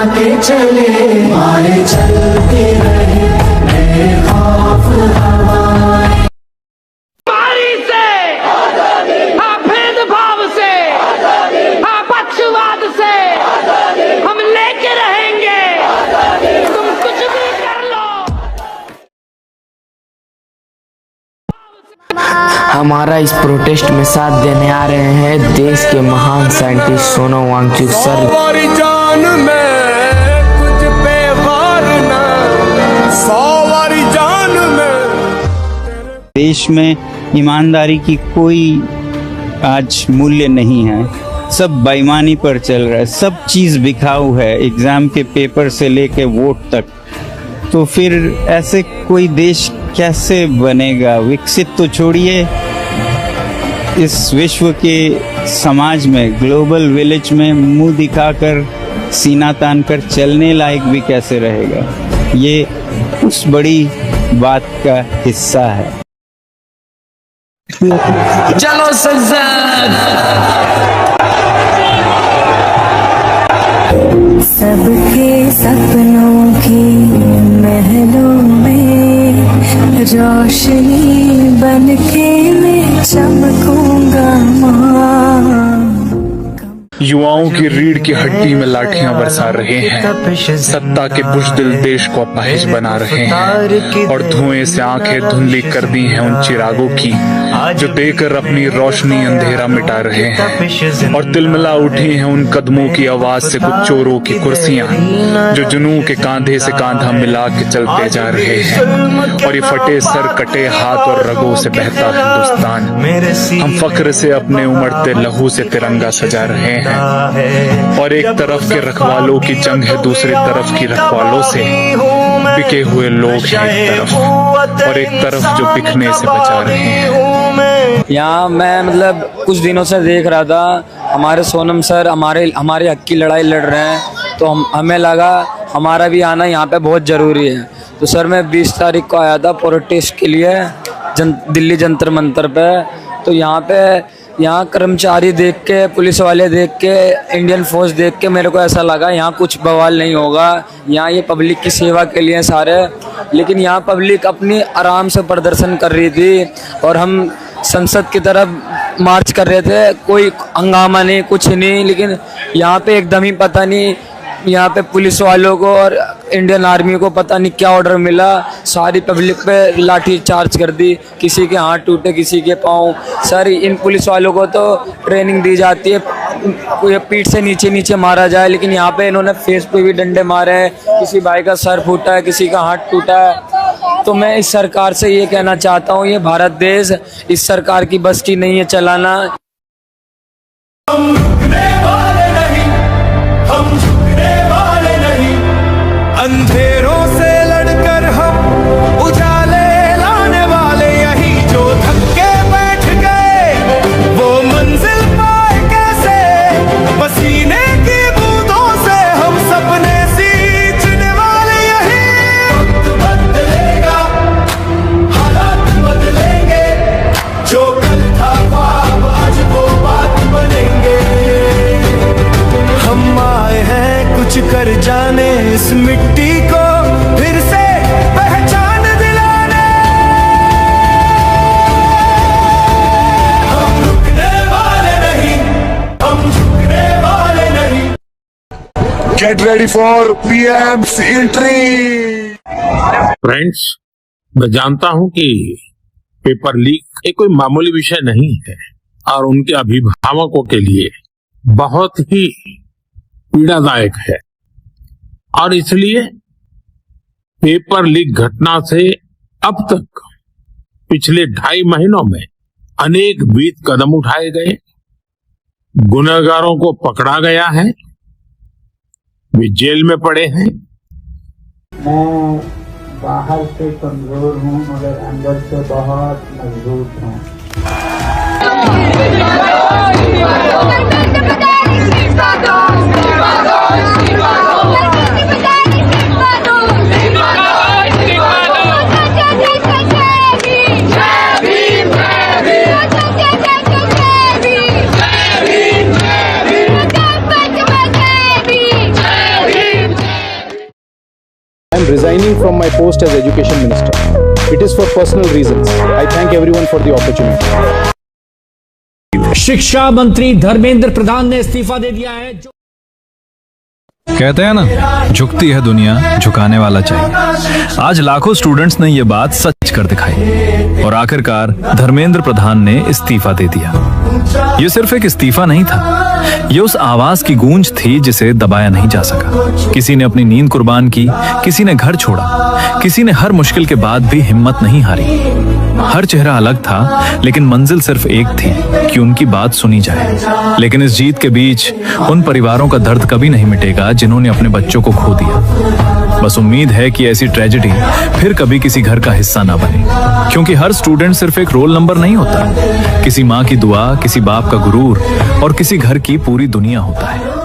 के चले, मारे चलते रहे बेखौफ हवाएं। मारी से, हाँ भेदभाव से, हाँ पक्षवाद से हम लेके रहेंगे, तुम कुछ भी कर लो। हमारा इस प्रोटेस्ट में साथ देने आ रहे हैं देश के महान साइंटिस्ट सोनम वांगचुक सर। हमारी जान में कुछ पे वार ना, 100 वारी जान में। देश में ईमानदारी की कोई आज मूल्य नहीं है, सब बेईमानी पर चल रहा है, सब चीज़ बिकाऊ है, एग्जाम के पेपर से लेके वोट तक। तो फिर ऐसे कोई देश कैसे बनेगा? विकसित तो छोड़िए, इस विश्व के समाज में, ग्लोबल विलेज में मुंह दिखाकर सीना तान कर चलने लायक भी कैसे रहेगा? ये उस बड़ी बात का हिस्सा है। चलो संसद। सबके सपनों की महलों में रोशनी बनके मैं चमकूंगा माँ। युवाओं की रीढ़ की हड्डी में लाठियां बरसा रहे हैं, सत्ता के बुज़दिल देश को अपाहिज बना रहे हैं और धुएं से आंखें धुंधली कर दी हैं उन चिरागों की जो देकर अपनी रोशनी अंधेरा मिटा रहे हैं। और तिलमिला उठी हैं उन कदमों की आवाज से कुछ चोरों की कुर्सियां जो जुनून के कांधे से कांधा मिला के चलते जा रहे हैं। और ये फटे सर, कटे हाथ और रगों से बहता हिंदुस्तान, हम फख्र से अपने उमड़ते लहू से तिरंगा सजा रहे हैं। और एक तरफ के रखवालों की जंग है, दूसरी तरफ की रखवालों से बिके हुए लोग हैं एक तरफ, और एक तरफ जो बिकने से बचा रहे हैं। यहाँ मैं मतलब कुछ दिनों से देख रहा था, हमारे सोनम सर हमारे हक की लड़ाई लड़ रहे हैं, तो हमें लगा हमारा भी आना यहाँ पे बहुत ज़रूरी है। तो सर मैं 20 तारीख को आया था प्रोटेस्ट के लिए दिल्ली जंतर मंतर पे। तो यहाँ कर्मचारी देख के, पुलिस वाले देख के, इंडियन फोर्स देख के मेरे को ऐसा लगा यहाँ कुछ बवाल नहीं होगा, यहाँ ये पब्लिक की सेवा के लिए सारे। लेकिन यहाँ पब्लिक अपनी आराम से प्रदर्शन कर रही थी और हम संसद की तरफ मार्च कर रहे थे, कोई हंगामा नहीं, कुछ नहीं। लेकिन यहाँ पे एकदम ही पता नहीं, यहाँ पे पुलिस वालों को और इंडियन आर्मी को पता नहीं क्या ऑर्डर मिला, सारी पब्लिक पे लाठी चार्ज कर दी, किसी के हाथ टूटे, किसी के पाँव। सर इन पुलिस वालों को तो ट्रेनिंग दी जाती है कोई पीठ से नीचे नीचे मारा जाए, लेकिन यहाँ पे इन्होंने फेस पे भी डंडे मारे हैं, किसी भाई का सर फूटा है, किसी का हाथ टूटा है। तो मैं इस सरकार से ये कहना चाहता हूँ, ये भारत देश इस सरकार की बस की नहीं है चलाना। अंधेरों से लड़कर हम उजाले लाने वाले, यही जो थके बैठ गए वो मंजिल पाए कैसे? पसीने की बूंदों से हम सपने सींचने वाले, यही वक्त बदलेगा, हालात बदलेंगे, जो कल था ख्वाब आज वो बात बनेंगे। हम आए हैं कुछ कर जाने, इस मिट्टी को फिर से पहचान दिलाने। हम रुकने वाले नहीं, हम झुकने वाले नहीं। Get ready for PM's entry. Friends, मैं जानता हूं कि पेपर लीक एक कोई मामूली विषय नहीं है और उनके अभिभावकों के लिए बहुत ही पीड़ादायक है, और इसलिए पेपर लीक घटना से अब तक पिछले 2.5 महीनों में अनेक विध कदम उठाए गए, गुनहगारों को पकड़ा गया है, वे जेल में पड़े हैं। मैं बाहर से कमजोर हूँ मगर अंदर से बहुत मजबूत हूँ। resigning from my post as Education Minister. It is for personal reasons. I thank everyone for the opportunity. शिक्षा मंत्री धर्मेंद्र प्रधान ने इस्तीफा दे दिया है। कहते हैं ना, झुकती है दुनिया, झुकाने वाला चाहिए। आज लाखों स्टूडेंट्स ने ये बात सच कर दिखाई और आखिरकार धर्मेंद्र प्रधान ने इस्तीफा दे दिया। ये सिर्फ एक इस्तीफा नहीं था, ये उस आवाज की गूंज थी जिसे दबाया नहीं जा सका। किसी ने अपनी नींद कुर्बान की, किसी ने घर छोड़ा, किसी ने हर मुश्किल के बाद भी हिम्मत नहीं हारी। हर चेहरा अलग था, लेकिन मंजिल सिर्फ एक थी कि उनकी बात सुनी जाए। लेकिन इस जीत के बीच उन परिवारों का दर्द कभी नहीं मिटेगा जिन्होंने अपने बच्चों को खो दिया। बस उम्मीद है कि ऐसी ट्रेजेडी फिर कभी किसी घर का हिस्सा ना बने, क्योंकि हर स्टूडेंट सिर्फ एक रोल नंबर नहीं होता। किसी माँ की दुआ, किसी बाप का गुरूर और किसी घर की पूरी दुनिया होता है।